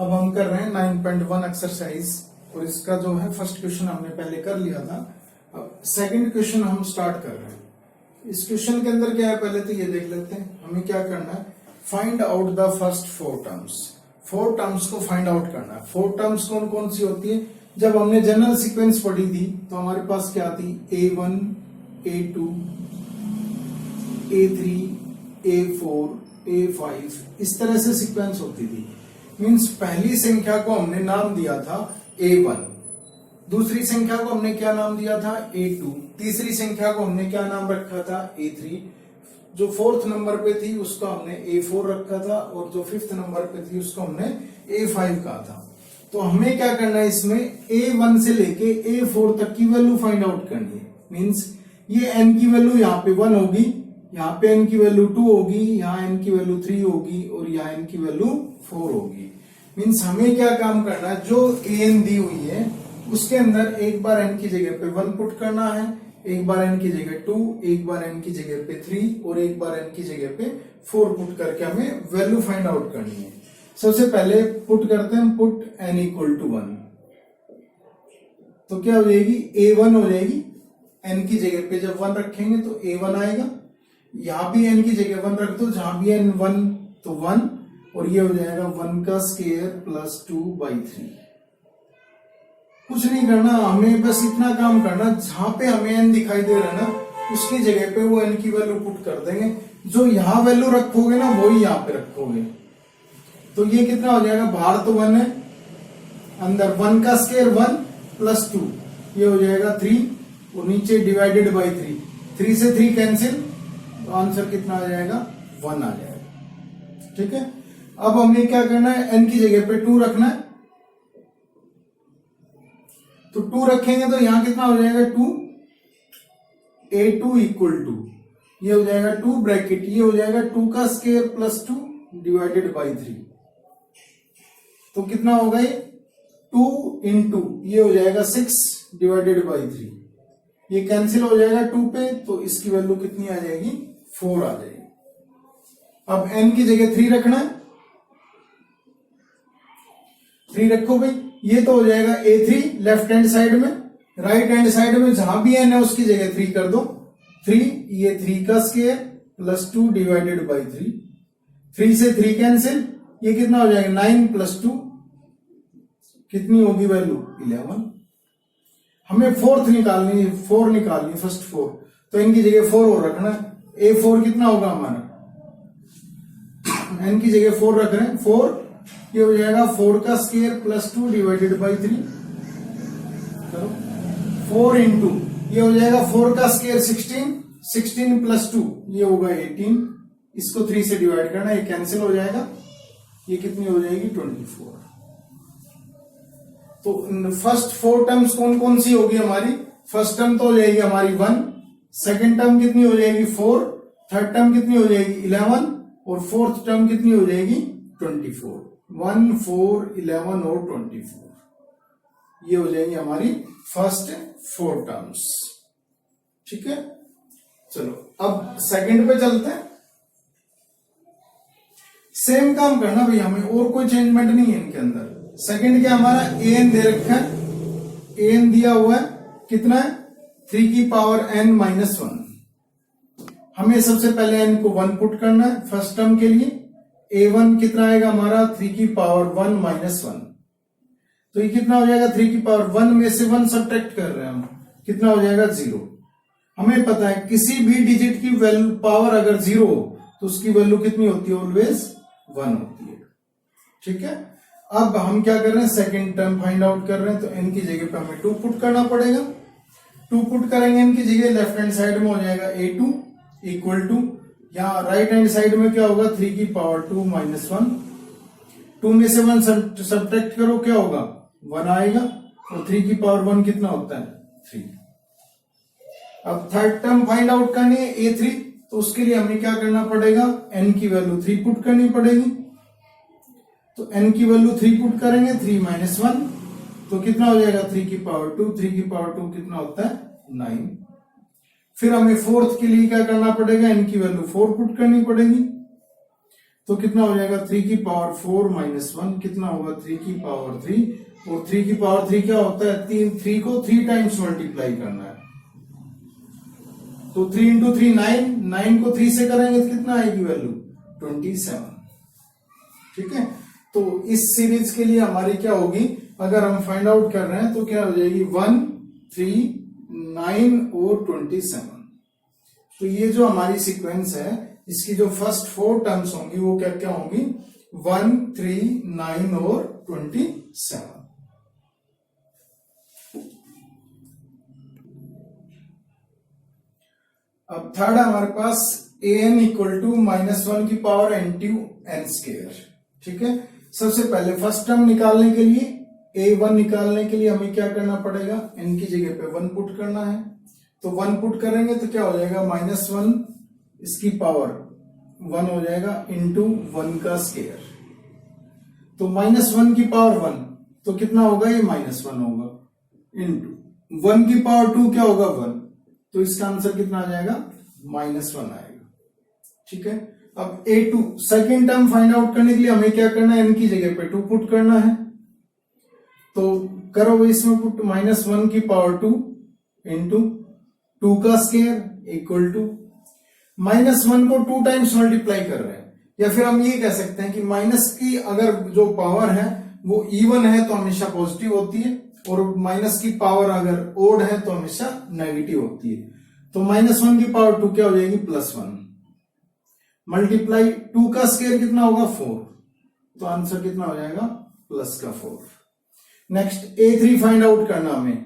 अब हम कर रहे हैं 9.1 एक्सरसाइज और इसका जो है फर्स्ट क्वेश्चन हमने पहले कर लिया था। अब सेकंड क्वेश्चन हम स्टार्ट कर रहे हैं। इस क्वेश्चन के अंदर क्या है पहले तो ये देख लेते हैं। हमें क्या करना है, find out the first four terms. Four terms को फाइंड आउट करना है। फोर टर्म्स कौन कौन सी होती है? जब हमने जनरल सीक्वेंस पढ़ी थी तो हमारे पास क्या थी, A1 A2 A3 A4 A5 इस तरह से सीक्वेंस होती थी। मींस पहली संख्या को हमने नाम दिया था A1, दूसरी संख्या को हमने क्या नाम दिया था A2, तीसरी संख्या को हमने क्या नाम रखा था A3, जो फोर्थ नंबर पे थी उसको हमने A4 रखा था और जो फिफ्थ नंबर पे थी उसको हमने A5 कहा था। तो हमें क्या करना है, इसमें A1 से लेके A4 तक की वैल्यू फाइंड आउट करनी है। मींस ये n की वैल्यू यहाँ पे 1 होगी, यहाँ पे n की वैल्यू 2 होगी, यहाँ n की वैल्यू 3 होगी और यहाँ n की वैल्यू 4 होगी। मींस हमें क्या काम करना है, जो an दी हुई है उसके अंदर एक बार n की जगह पे 1 पुट करना है, एक बार n की जगह 2, एक बार n की जगह पे 3 और एक बार n की जगह पे 4 पुट करके हमें वैल्यू फाइंड आउट करनी है। सबसे पहले पुट करते हैं, पुट n इक्वल टू 1। तो क्या हो जाएगी, A1 हो जाएगी। n की जगह पे जब 1 रखेंगे तो A1 आएगा। यहां भी n की जगह 1 रख दो, जहां भी n 1 तो 1 और ये हो जाएगा 1 का स्क्वायर प्लस 2/3। कुछ नहीं करना, हमें बस इतना काम करना, जहां पे हमें n दिखाई दे रहा है ना उसकी जगह पे वो n की वैल्यू पुट कर देंगे। जो यहां वैल्यू रखोगे ना वही यहां पे रखोगे। तो ये कितना हो जाएगा, बाहर तो 1 है, अंदर 1 का स्क्वायर 1 प्लस 2 ये हो जाएगा 3 और नीचे डिवाइडेड बाई 3 से 3 कैंसिल, तो आंसर कितना आ जाएगा, 1 आ जाएगा। ठीक है। अब हमें क्या करना है, n की जगह पे 2 रखना है। तो 2 रखेंगे तो यहां कितना हो जाएगा, 2 A2 इक्वल टू ये हो जाएगा 2 ब्रैकेट, ये हो जाएगा 2 का स्क्वायर प्लस 2 डिवाइडेड बाई 3। तो कितना होगा ये 2 इंटू ये हो जाएगा 6 डिवाइडेड बाई 3। ये कैंसिल हो जाएगा 2 पे, तो इसकी वैल्यू कितनी आ जाएगी, 4 आ जाएगी। अब n की जगह 3 रखना है, 3 रखो भाई। ये तो हो जाएगा A3 लेफ्ट हैंड साइड में, राइट हैंड साइड में जहां भी n है उसकी जगह 3 कर दो। 3 ये 3 का स्क्वायर प्लस 2 डिवाइडेड बाई 3, 3 से 3 कैंसिल, ये कितना हो जाएगा 9 प्लस 2 कितनी होगी वैल्यू 11। हमें फोर्थ निकालनी है, 4 निकालनी, फर्स्ट 4, तो इनकी जगह 4 और रखना है। A4 कितना होगा हमारा, n की जगह 4 रख रहे हैं, 4 ये हो जाएगा 4 का स्क्वायर प्लस 2 डिवाइडेड बाई 3। करो 4 इंटू ये हो जाएगा 4 का स्क्वायर 16, 16 प्लस 2 ये होगा 18, इसको 3 से डिवाइड करना, ये कैंसिल हो जाएगा, ये कितनी हो जाएगी 24। तो फर्स्ट 4 टर्म्स कौन कौन सी होगी हमारी, फर्स्ट टर्म तो हो जाएगी हमारी 1, सेकेंड टर्म कितनी हो जाएगी 4, थर्ड टर्म कितनी हो जाएगी 11 और फोर्थ टर्म कितनी हो जाएगी 24। 1 4 11 और 24 ये हो जाएंगी हमारी फर्स्ट 4 टर्म्स। ठीक है, चलो अब सेकंड पे चलते हैं। सेम काम करना भाई, हमें और कोई चेंजमेंट नहीं है इनके अंदर। सेकंड क्या हमारा an दे रखा है, an दिया हुआ है कितना है 3 की पावर n माइनस 1। हमें सबसे पहले n को 1 पुट करना है फर्स्ट टर्म के लिए। A1 कितना आएगा हमारा 3 की पावर 1 माइनस 1, तो ये कितना हो जाएगा 3 की पावर 1 में से 1 सब्ट्रैक्ट कर रहे हैं हम, कितना हो जाएगा 0। हमें पता है किसी भी डिजिट की वैल्यू पावर अगर 0 हो तो उसकी वैल्यू कितनी होती है, ऑलवेज 1 होती है। ठीक है, अब हम क्या कर रहे हैं, सेकंड टर्म फाइंड आउट कर रहे हैं, तो n की जगह पे हमें 2 पुट करना पड़ेगा। 2 पुट करेंगे n की जगह, लेफ्ट हैंड साइड में हो जाएगा A2 इक्वल टू, यहाँ राइट हैंड साइड में क्या होगा 3 की पावर 2 माइनस 1, 2 में से 1 सब्ट्रैक्ट करो क्या होगा 1 आएगा, और 3 की पावर 1 कितना होता है 3। अब थर्ड टर्म फाइंड आउट करनी है A3, तो उसके लिए हमें क्या करना पड़ेगा, n की वैल्यू 3 पुट करनी पड़ेगी। तो n की वैल्यू 3 पुट करेंगे, 3 माइनस 1 तो कितना हो जाएगा 3 की पावर 2, 3 की पावर 2 कितना होता है 9। फिर हमें फोर्थ के लिए क्या करना पड़ेगा, n की वैल्यू 4 पुट करनी पड़ेगी। तो कितना हो जाएगा 3 की पावर 4 माइनस 1 कितना होगा 3 की पावर 3 और 3 की पावर 3 क्या होता है 3 को 3 टाइम्स मल्टीप्लाई करना है तो 3 इंटू 3 9 को 3 से करेंगे तो कितना आएगी वैल्यू 27। ठीक है तो इस सीरीज के लिए हमारी क्या होगी अगर हम फाइंड आउट कर रहे हैं तो क्या हो जाएगी 1 3 9 और 27। तो ये जो हमारी सीक्वेंस है इसकी जो फर्स्ट 4 टर्म्स होंगी वो क्या क्या होंगी 1 3 9 और 27। अब थर्ड है हमारे पास an इक्वल टू -1 की पावर n स्क्वायर। ठीक है सबसे पहले फर्स्ट टर्म निकालने के लिए a1 निकालने के लिए हमें क्या करना पड़ेगा n की जगह पे 1 पुट करना है तो 1 पुट करेंगे तो क्या हो जाएगा -1 इसकी पावर 1 हो जाएगा इंटू 1 का स्क्वायर तो -1 की पावर 1 तो कितना होगा ये -1 होगा इंटू 1 की पावर 2 क्या होगा 1 तो इसका आंसर कितना आ जाएगा -1 आएगा। ठीक है अब a2 second term find out करने के लिए हमें क्या करना है n की जगह पे 2 पुट करना है तो करो इसमें पुट -1 की पावर 2 इंटू 2 का स्क्वायर इक्वल टू -1 को 2 टाइम्स मल्टीप्लाई कर रहे हैं या फिर हम ये कह सकते हैं कि माइनस की अगर जो पावर है वो इवन है तो हमेशा पॉजिटिव होती है और माइनस की पावर अगर ओड है तो हमेशा नेगेटिव होती है तो -1 की पावर 2 क्या हो जाएगी +1 मल्टीप्लाई 2 का स्क्वायर कितना होगा 4 तो आंसर कितना हो जाएगा +4। नेक्स्ट a3 फाइंड आउट करना हमें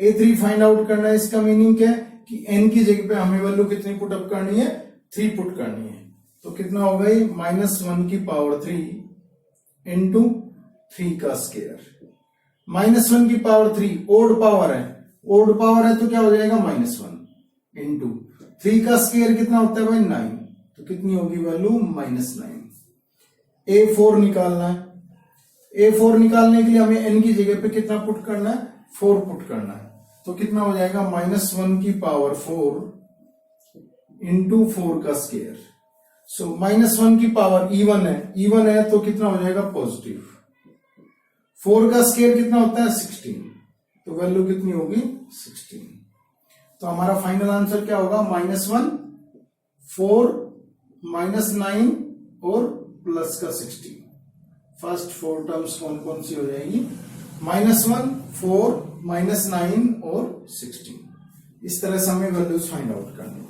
a3 फाइंड आउट करना है इसका मीनिंग क्या है कि n की जगह पे हमें वैल्यू कितनी पुट अप करनी है 3 पुट करनी है तो कितना होगा ये -1 की पावर 3 इंटू 3 का स्क्वायर -1 की पावर 3 ओड पावर है तो क्या हो जाएगा -1 इंटू 3 का स्क्वायर कितना होता है भाई 9 तो कितनी होगी वैल्यू -9। a4 निकालना है a4 निकालने के लिए हमें n की जगह पे कितना पुट करना है 4 पुट करना है तो कितना हो जाएगा -1 की पावर 4 इंटू 4 का स्क्वायर सो -1 की पावर इवन है तो कितना हो जाएगा पॉजिटिव 4 का स्क्वायर कितना होता है 16 तो वैल्यू कितनी होगी 16। तो हमारा फाइनल आंसर क्या होगा -1 4 -9 और प्लस का 16। फर्स्ट 4 टर्म्स कौन कौन सी हो जाएगी -1 4 -9 और 16। इस तरह से हमें वैल्यूज फाइंड आउट करनी है।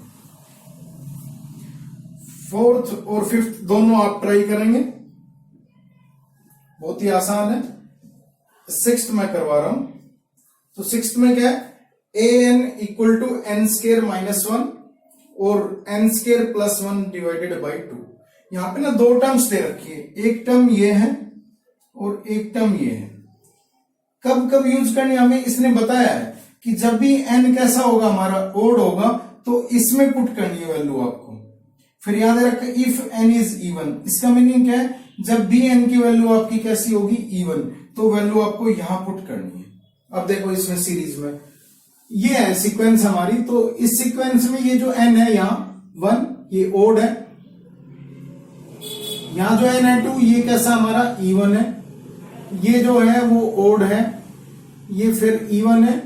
फोर्थ और फिफ्थ दोनों आप ट्राई करेंगे बहुत ही आसान है। सिक्स्थ में करवा रहा हूं तो सिक्स्थ में क्या है an equal to n square -1 और n स्केयर +1 डिवाइडेड बाई 2। यहां पे ना 2 टर्म्स दे रखी है एक टर्म ये है और एक टर्म ये है। कब कब यूज करनी हमें इसने बताया है कि जब भी n कैसा होगा हमारा ओड होगा तो इसमें पुट करनी है वैल्यू आपको। फिर याद रखें इफ n इज इवन इसका मीनिंग क्या है जब भी n की वैल्यू आपकी कैसी होगी इवन तो वैल्यू आपको यहां पुट करनी है। अब देखो इसमें सीरीज में ये है सीक्वेंस हमारी तो इस सीक्वेंस में ये जो n है यहां 1 ये ओड है यहां जो n है 2 ये कैसा हमारा इवन है ये जो है वो ओड है ये फिर इवन है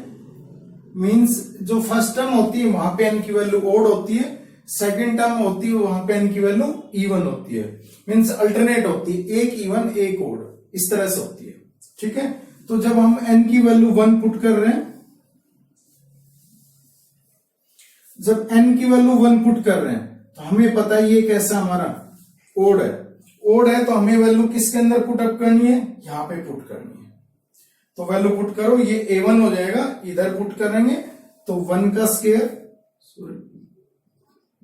मींस जो फर्स्ट टर्म होती है वहां पे n की वैल्यू ओड होती है सेकंड टर्म होती है वहां पे n की वैल्यू इवन होती है मींस अल्टरनेट होती है एक इवन एक ओड इस तरह से होती है। ठीक है तो जब हम n की वैल्यू 1 पुट कर रहे हैं जब n की वैल्यू 1 पुट कर रहे हैं तो हमें पता है ये कैसा हमारा ओड है तो हमें वैल्यू किसके अंदर पुट अप करनी है यहां पे पुट करनी है। तो वैल्यू पुट करो ये a1 हो जाएगा इधर पुट करेंगे तो 1 का स्क्वायर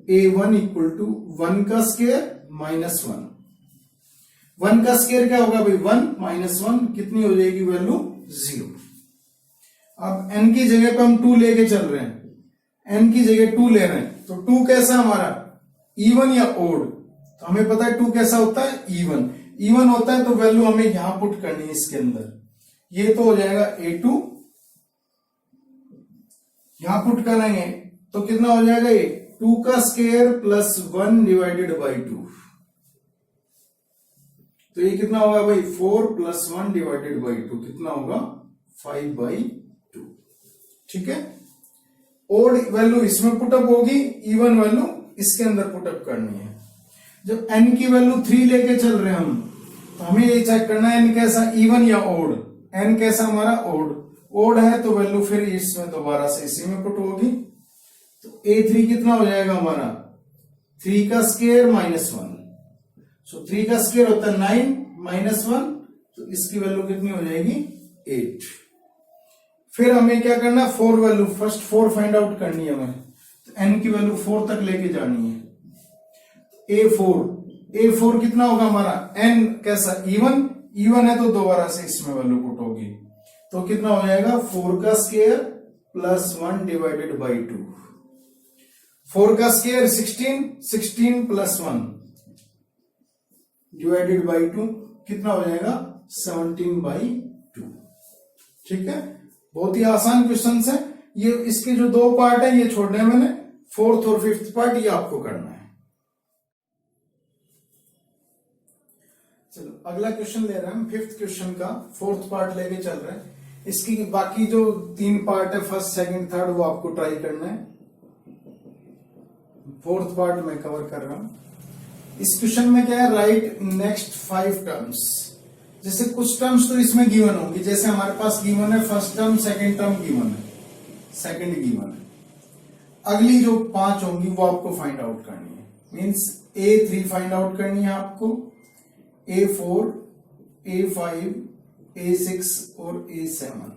a1 इक्वल टू 1 का स्क्वायर -1 1 का स्क्वायर क्या होगा भाई 1 -1 कितनी हो जाएगी वैल्यू 0। अब n की जगह पे हम 2 लेके चल रहे हैं n की जगह 2 ले रहे हैं तो 2 कैसा हमारा इवन या ओड तो हमें पता है 2 कैसा होता है इवन होता है तो वैल्यू हमें यहां पुट करनी है इसके अंदर ये तो हो जाएगा a2 यहां पुट करेंगे तो कितना हो जाएगा ये 2 का स्क्वायर +1 डिवाइडेड बाई 2 तो ये कितना होगा भाई 4 + 1 डिवाइडेड बाई 2 कितना होगा 5/2। ठीक है, ओड वैल्यू इसमें पुटअप होगी, इवन वैल्यू इसके अंदर पुटअप करनी है। जब n की वैल्यू 3 लेके चल रहे हैं हम, तो हमें ये चेक करना है n कैसा इवन या ओड। n कैसा हमारा ओड है, तो वैल्यू फिर इसमें दोबारा से इसी में पुट होगी। तो a3 कितना हो जाएगा हमारा 3 का स्क्वायर -1। सो 3 का स्क्वायर होता है 9 -1, तो इसकी वैल्यू कितनी हो जाएगी 8। फिर हमें क्या करना है 4 वैल्यू, फर्स्ट 4 फाइंड आउट करनी है हमें। तो n की वैल्यू 4 तक लेके जानी है। a4 कितना होगा हमारा n कैसा इवन है, तो दोबारा से इसमें वैल्यू पुट होगी। तो कितना हो जाएगा 4 का स्क्वायर +1 डिवाइडेड बाई 2। 4 का स्क्वायर 16 + 1 डिवाइडेड बाई 2 कितना हो जाएगा 17/2। ठीक है, बहुत ही आसान क्वेश्चन है ये। इसके जो 2 पार्ट है ये छोड़ने मैंने, 4th और 5th पार्ट ये आपको करना है। चलो अगला क्वेश्चन ले रहे हैं हम 5th क्वेश्चन का, 4th पार्ट लेके चल रहे हैं। इसकी बाकी जो 3 पार्ट है 1st, 2nd, 3rd वो आपको ट्राई करना है। 4th पार्ट में कवर कर रहा हूं। इस क्वेश्चन में क्या है, राइट नेक्स्ट 5 टर्म्स। जैसे कुछ टर्म्स तो इसमें गिवन होंगी, जैसे हमारे पास गिवन है 1st term, 2nd term given है, 2nd गिवन है। अगली जो 5 होंगी वो आपको फाइंड आउट करनी है। मींस a3 फाइंड आउट करनी है आपको, a4, a5, a6 और a7।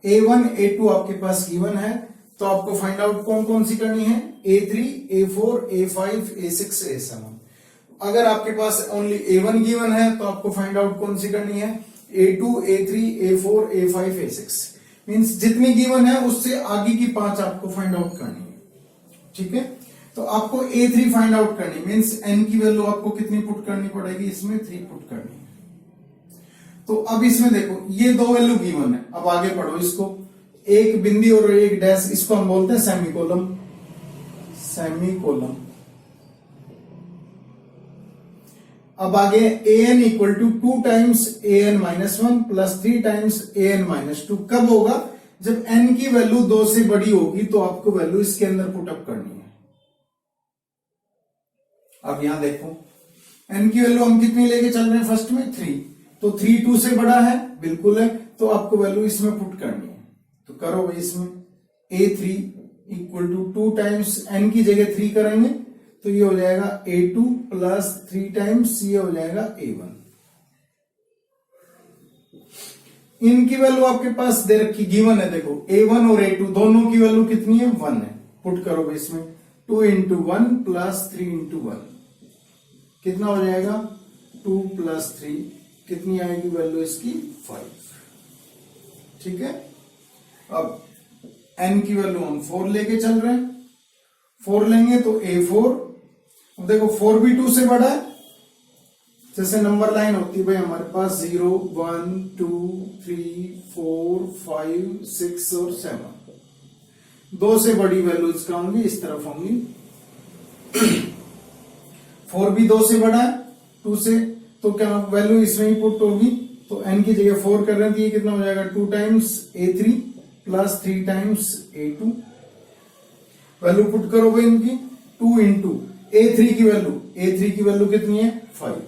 a1, a2 आपके पास गिवन है, तो आपको फाइंड आउट कौन कौन सी करनी है, a3, a4, a5, a6, a7। अगर आपके पास ओनली a1 गिवन है, तो आपको फाइंड आउट कौन सी करनी है, a2, a3, a4, a5, a6। Means जितनी गिवन है उससे आगे की 5 आपको फाइंड आउट करनी है। ठीक है, तो आपको a3 फाइंड आउट करनी, मींस n की वैल्यू आपको कितनी पुट करनी पड़ेगी, इसमें 3 पुट करनी है। तो अब इसमें देखो ये 2 वैल्यू गिवन है, अब आगे पढ़ो इसको। एक बिंदी और एक डैश, इसको हम बोलते हैं सेमीकोलम। अब आगे an equal to 2 times an -1 plus 3 times an -2 कब होगा, जब n की वैल्यू 2 से बड़ी होगी, तो आपको वैल्यू इसके अंदर पुटअप करनी है। अब यहां देखो n की वैल्यू हम कितनी लेके चल रहे हैं, फर्स्ट में 3, तो 3 2 से बड़ा है, बिल्कुल है, तो आपको वैल्यू इसमें पुट करनी है। तो करो भाई, इसमें a3 equal to 2 times n की जगह 3 करेंगे, तो ये हो जाएगा a2 प्लस 3 टाइम्स ये हो जाएगा a1। इनकी वैल्यू आपके पास दे रखी गिवन है, देखो a1 और a2 दोनों की वैल्यू कितनी है 1 है। पुट करो भाई इसमें 2 × 1 प्लस 3 × 1 कितना हो जाएगा 2 + 3 कितनी आएगी वैल्यू इसकी 5। ठीक है, अब n की वैल्यू हम 4 लेके चल रहे हैं, 4 लेंगे तो a4। अब देखो 4 भी 2 से बड़ा है, जैसे नंबर लाइन होती है भाई हमारे पास 0 1 2 3 4 5 6 और 7, 2 से बड़ी वैल्यूज का होंगी इस तरफ होंगी। 4 भी 2 से बड़ा है 2 से, तो क्या वैल्यू इसमें ही पुट होगी, तो n की जगह 4 कर रहे हैं, तो ये कितना हो जाएगा 2 times a3 plus 3 times a2। Value put करो भाई इनकी, 2 × a3 की वैल्यू कितनी है 5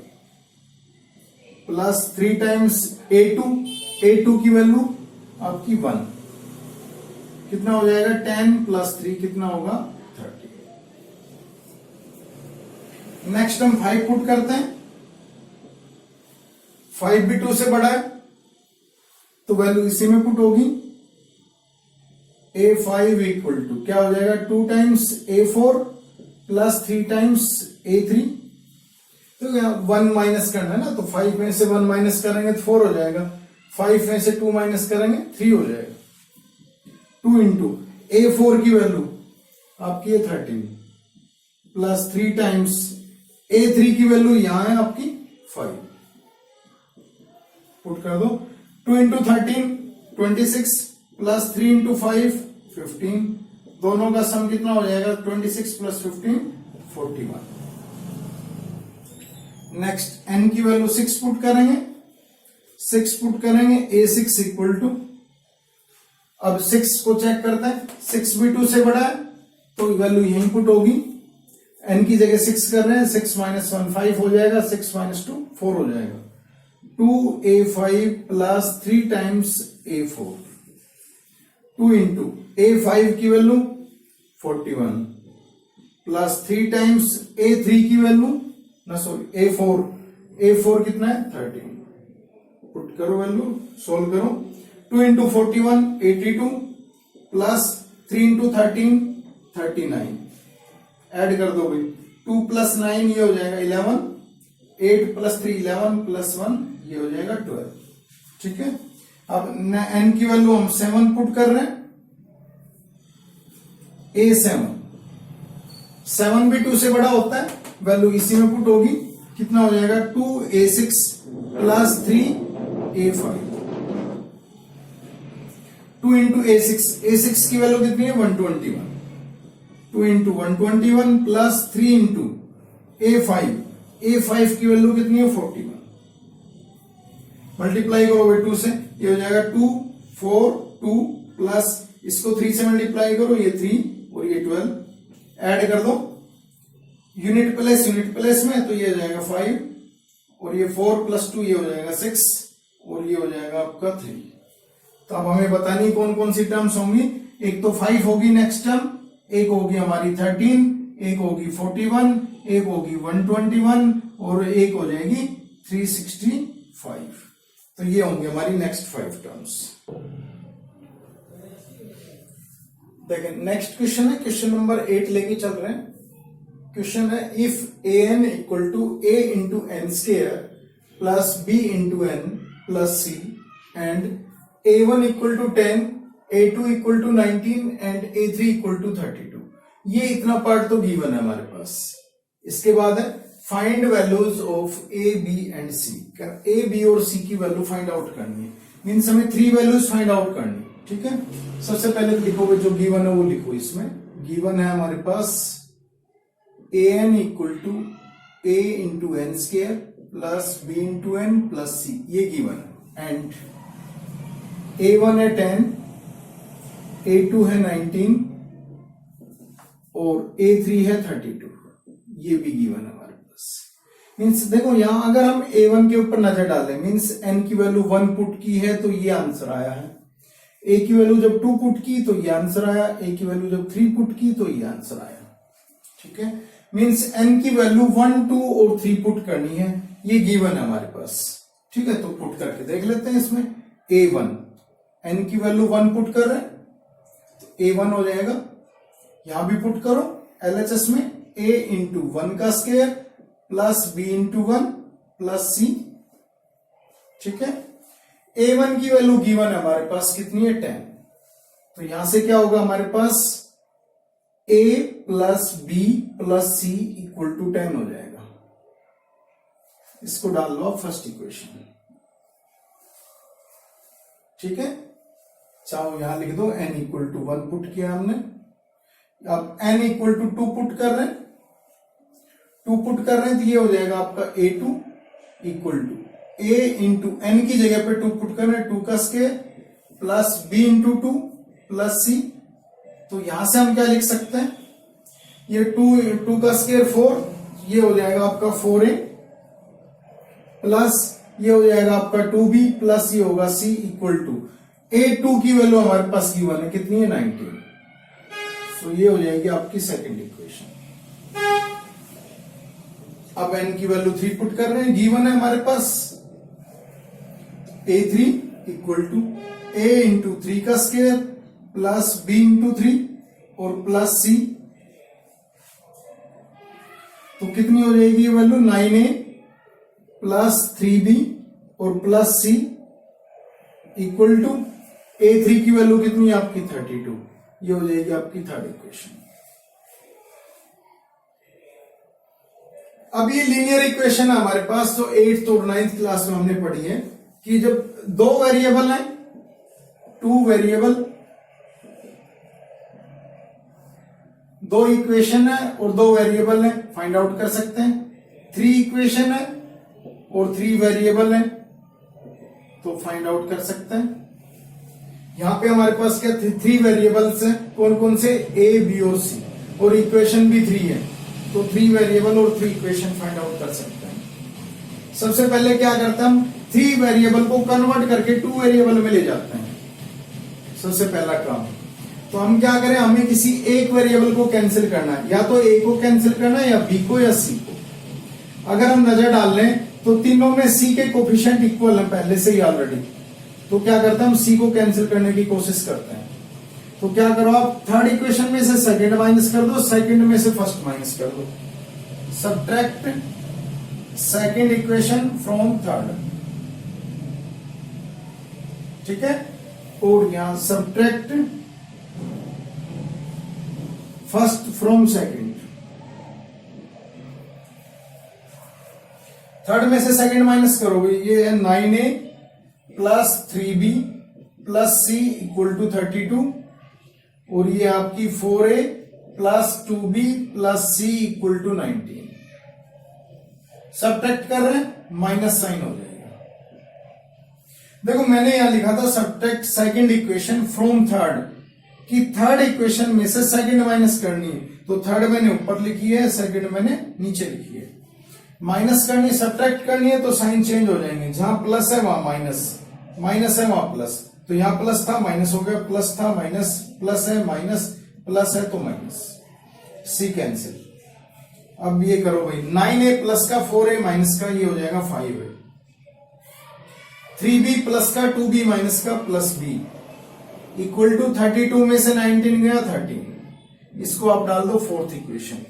प्लस 3 टाइम्स a2 की वैल्यू आपकी 1, कितना हो जाएगा 10 प्लस 3 कितना होगा 30। नेक्स्ट हम 5 पुट करते हैं, 5 भी 2 से बड़ा है, तो वैल्यू इसी में पुट होगी। a5 इक्वल टू क्या हो जाएगा 2 times a4 plus 3 times a3। तो यहाँ 1 माइनस करना है ना, तो 5 में से 1 माइनस करेंगे तो 4 हो जाएगा, 5 में से 2 माइनस करेंगे 3 हो जाएगा। 2 × a4 की वैल्यू आपकी है 13 प्लस 3 टाइम्स a3 की वैल्यू यहां है आपकी 5, पुट कर दो। 2 × 13 26 प्लस 3 × 5 15, दोनों का सम कितना हो जाएगा 26 प्लस 15 41। नेक्स्ट n की वैल्यू 6 पुट करेंगे, 6 पुट करेंगे, a6 इक्वल टू, अब 6 को चेक करते हैं, 6 भी 2 से बड़ा है तो वैल्यू यहीं पुट होगी, n की जगह 6 कर रहे हैं, 6 माइनस 1 5 हो जाएगा, 6 माइनस 2 4 हो जाएगा, 2a5 plus 3 times a4, 2 into a5 की वैल्यू 41 प्लस 3 टाइम्स a3 की वैल्यू ना सॉरी a4 कितना है 13, पुट करो वैल्यू, सोल्व करो, 2 इंटू 41 82 प्लस 3 इंटू 13 39, ऐड कर दो भाई, 2 प्लस 9 ये हो जाएगा 11, 8 प्लस 3 11 प्लस 1 ये हो जाएगा 12, ठीक है। अब n की वैल्यू हम 7 पुट कर रहे हैं, a7 भी 2 से बड़ा होता है, वैल्यू इसी में पुट होगी, कितना हो जाएगा 2a6 plus 3a5, 2 into a6 की वैल्यू कितनी है 121, 2 इंटू 121 प्लस 3 इंटू a5 की वैल्यू कितनी है 41, मल्टीप्लाई करोगे 2 से, ये हो जाएगा 2 4 2 प्लस इसको 3 से मल्टीप्लाई करो, ये 3 और ये 12, ऐड कर दो, यूनिट प्लेस में तो ये हो जाएगा 5 और ये 4 प्लस 2 ये हो जाएगा 6 और ये हो जाएगा आपका 3। तो अब हमें बतानी कौन कौन सी टर्म्स होंगी, एक तो 5 होगी नेक्स्ट टर्म, एक होगी हमारी 13, एक होगी 41, एक होगी 121 और एक हो जाएगी 365। तो ये होंगे हमारी नेक्स्ट 5 टर्म्स। देखिए नेक्स्ट क्वेश्चन है, क्वेश्चन नंबर 8 लेके चल रहे हैं। क्वेश्चन है if an equal to a into N square plus b into N plus c and a1 equal to 10, a2 equal to 19 and a3 equal to 32। ये इतना पार्ट तो गिवन है हमारे पास। इसके बाद है find values of a b and c। a b और c की वैल्यू फाइंड आउट करनी है, मीन्स हमें 3 वैल्यूज फाइंड आउट करनी है, ठीक है। सबसे पहले लिखोगे जो गिवन है वो लिखो, इसमें गिवन है हमारे पास an equal to a into N square plus b into N plus c, ये गिवन है। एंड a1 है 10, a2 है 19 और a3 है 32, ये भी गिवन है हमारे पास। मीन्स देखो यहां अगर हम a1 के ऊपर नजर डालें, मीन्स n की वैल्यू 1 पुट की है तो ये आंसर आया है, a की वैल्यू जब 2 पुट की तो ये आंसर आया, a की वैल्यू जब 3 पुट की तो ये आंसर आया, ठीक है। मीन्स n की वैल्यू 1 2 और 3 पुट करनी है, ये गिवन है हमारे पास, ठीक है। तो पुट करके देख लेते हैं इसमें a1, n की वैल्यू 1 पुट कर रहे हैं तो a1 हो जाएगा, यहां भी पुट करो LHS में a इंटू 1 का square plus b into 1 plus c, ठीक है। a1 की वैल्यू गिवन है हमारे पास कितनी है 10, तो यहां से क्या होगा हमारे पास a plus b plus c equal to 10 हो जाएगा। इसको डाल लो आप फर्स्ट इक्वेशन, ठीक है। चाहो यहां लिख दो n इक्वल टू 1 पुट किया हमने, अब n इक्वल टू 2 पुट कर रहे हैं, 2 पुट कर रहे हैं तो ये हो जाएगा आपका a2 equal to a into N की जगह पे 2 पुट कर रहे हैं, 2 का square plus b into 2 plus c। तो यहां से हम क्या लिख सकते हैं, ये 2 का स्क्वायर 4, ये हो जाएगा आपका 4a प्लस ये हो जाएगा आपका 2b प्लस ये होगा c इक्वल टू a2 की वैल्यू हमारे पास गिवन है कितनी है 19, तो ये हो जाएगी आपकी सेकंड इक्वेशन। अब n की वैल्यू 3 पुट कर रहे हैं, गिवन है हमारे पास a3 equal to a into 3 का स्क्वायर प्लस b इंटू 3 और प्लस c, तो कितनी हो जाएगी ये वैल्यू 9a प्लस 3b और plus c equal to a3 की वैल्यू कितनी है आपकी 32, ये हो जाएगी आपकी थर्ड इक्वेशन। अब ये लीनियर इक्वेशन है हमारे पास, जो 8th और 9th क्लास में हमने पढ़ी है कि जब 2 वेरिएबल हैं, 2 वेरिएबल, 2 इक्वेशन है और 2 वेरिएबल है, फाइंड आउट कर सकते हैं। 3 इक्वेशन है और 3 वेरिएबल हैं, तो फाइंड आउट कर सकते हैं। यहां पे हमारे पास क्या 3 वेरिएबल्स हैं, कौन कौन से, ए, बी और सी, और इक्वेशन भी 3 है, तो 3 वेरिएबल और 3 इक्वेशन फाइंड आउट कर सकते हैं। सबसे पहले क्या करते हैं, हम 3 वेरिएबल को कन्वर्ट करके 2 वेरिएबल में ले जाते हैं, सबसे पहला काम। तो हम क्या करें, हमें किसी एक वेरिएबल को कैंसिल करना है, या तो ए को कैंसिल करना है, या बी को, या सी को। अगर हम नजर डाल लें तो तीनों में सी के कोफिशिएंट इक्वल है पहले से ही ऑलरेडी, तो क्या करते हैं, हम सी को कैंसिल करने की कोशिश करते हैं। तो क्या करो आप, थर्ड इक्वेशन में से सेकंड माइनस कर दो, सेकंड में से फर्स्ट माइनस कर दो। Subtract second equation from third, ठीक है। और यहां subtract first from second, third में से सेकंड माइनस करोगे, ये है 9a plus 3b plus c equal to 32, और ये आपकी 4a plus 2b plus c equal to 19। Subtract कर रहे हैं, माइनस साइन हो जाएगा। देखो मैंने यहां लिखा था subtract second equation from third, कि थर्ड इक्वेशन में से सेकंड माइनस करनी है, तो थर्ड मैंने ऊपर लिखी है, सेकंड मैंने नीचे लिखी है। माइनस करनी, सब्ट्रैक्ट करनी है तो साइन चेंज हो जाएंगे, जहां प्लस है वहां माइनस, माइनस है वहां प्लस, तो यहां प्लस था माइनस हो गया, प्लस था माइनस, प्लस है माइनस, प्लस है तो माइनस, सी कैंसिल। अब ये करो भाई, 9a प्लस का 4a माइनस का, ये हो जाएगा 5a, 3b प्लस का 2b माइनस का प्लस b इक्वल टू 32 में से 19 गया 13। इसको आप डाल दो फोर्थ इक्वेशन।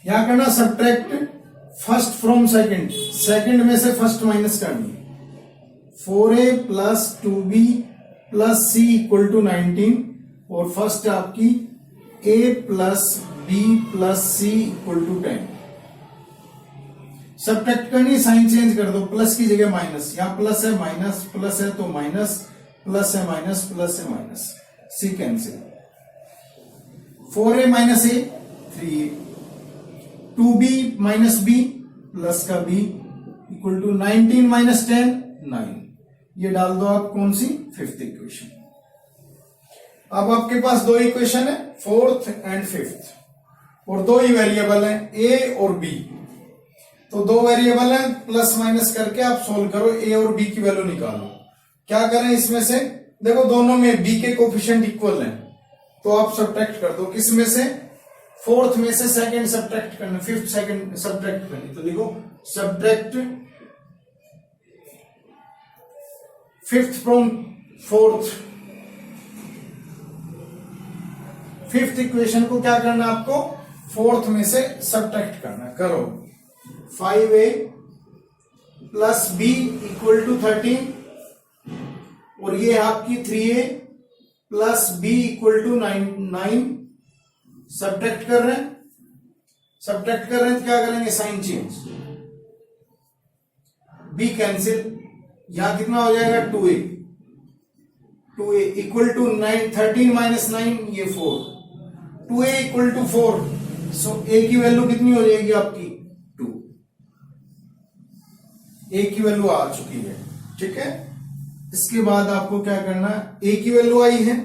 यहां करना subtract first from second, second में से फर्स्ट माइनस करनी, 4a plus 2b plus c equal to 19, और फर्स्ट आपकी a plus b plus c equal to 10। Subtract करनी, साइन चेंज कर दो, प्लस की जगह माइनस, यहां प्लस है माइनस, प्लस है तो माइनस, प्लस है माइनस, प्लस है minus, C cancel. 4a minus a 3a, 2b minus b plus का b इक्वल टू 19 माइनस 10 9। ये डाल दो आप कौन सी, फिफ्थ इक्वेशन। अब आपके पास दो इक्वेशन है, फोर्थ एंड फिफ्थ, और दो ही वेरिएबल हैं, a और b। तो दो वेरिएबल हैं, प्लस माइनस करके आप सोल्व करो, a और b की वैल्यू निकालो। क्या करें इसमें से, देखो दोनों में b के कोफिशिएंट इक्वल हैं, तो आप सब्ट्रैक्ट कर दो, किसमें से, फोर्थ में से सेकंड सब्ट्रैक्ट करना, फिफ्थ सेकंड सब्ट्रैक्ट करनी, तो देखो subtract fifth from fourth. Fifth equation को क्या करना आपको, फोर्थ में से सब्ट्रैक्ट करना, करो 5a plus b equal to 13, और ये आपकी 3a plus b equal to 9। Subtract कर रहे हैं, सब्ट्रैक्ट कर रहे हैं तो क्या करेंगे, साइन चेंज, b कैंसिल, यहां कितना हो जाएगा 2a, 2a equal to 9, 13 minus 9 ये 4, 2a equal to 4, so a की वैल्यू कितनी हो जाएगी आपकी 2, a की वैल्यू आ चुकी है, ठीक है। इसके बाद आपको क्या करना है, a की वैल्यू आई है,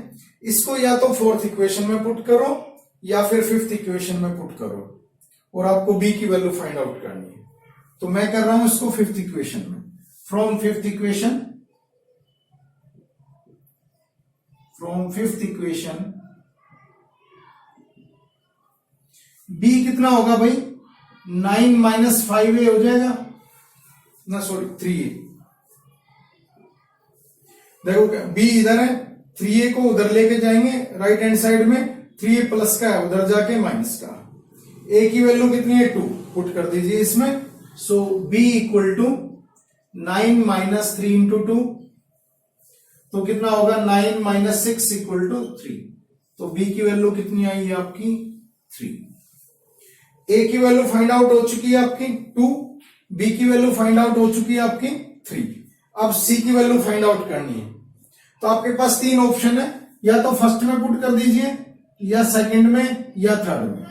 इसको या तो फोर्थ इक्वेशन में पुट करो या फिर फिफ्थ इक्वेशन में पुट करो, और आपको b की वैल्यू फाइंड आउट करनी है। तो मैं कर रहा हूं इसको फिफ्थ इक्वेशन में, from fifth equation, from fifth equation b कितना होगा भाई, 9 माइनस 5a हो जाएगा ना, सॉरी 3a। देखो b इधर है, 3a को उधर लेके जाएंगे राइट हैंड साइड में, 3a प्लस का है उधर जाके माइनस का, a की वैल्यू कितनी है 2, पुट कर दीजिए इसमें। So b equal to 9 minus 3 into 2, तो कितना होगा 9 माइनस 6 इक्वल टू 3। तो b की वैल्यू कितनी आई है आपकी 3। a की वैल्यू फाइंड आउट हो चुकी है आपकी 2, b की वैल्यू फाइंड आउट हो चुकी है आपकी 3। अब c की वैल्यू फाइंड आउट करनी है, तो आपके पास तीन ऑप्शन है, या तो फर्स्ट में पुट कर दीजिए, या सेकंड में, या थर्ड में,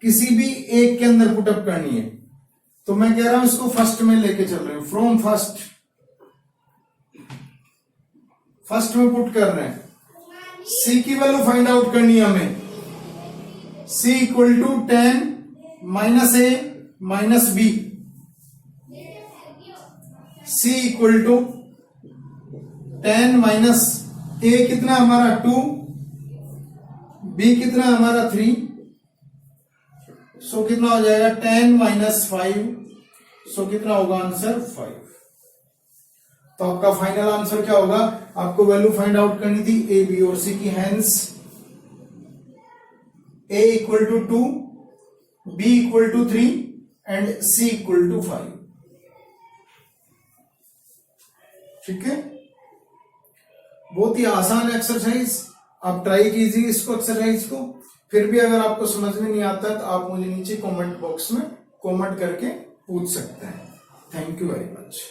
किसी भी एक के अंदर पुटअप करनी है। तो मैं कह रहा हूं इसको फर्स्ट में लेके चल रहे हैं, फ्रॉम फर्स्ट में पुट कर रहे हैं। सी की वैल्यू फाइंड आउट करनी है हमें। C equal to 10 minus A minus B. C equal to 10 minus A कितना हमारा 2, बी कितना हमारा 3, सो कितना हो जाएगा 10 माइनस 5, सो कितना होगा आंसर 5। तो आपका फाइनल आंसर क्या होगा? आपको वैल्यू फाइंड आउट करनी थी ए बी और सी की, hence A equal to 2, B equal to 3 and C equal to 5। ठीक है, बहुत ही आसान एक्सरसाइज, आप ट्राई कीजिए इसको एक्सरसाइज को। फिर भी अगर आपको समझ में नहीं आता तो आप मुझे नीचे कमेंट बॉक्स में कमेंट करके पूछ सकते हैं। Thank you very much.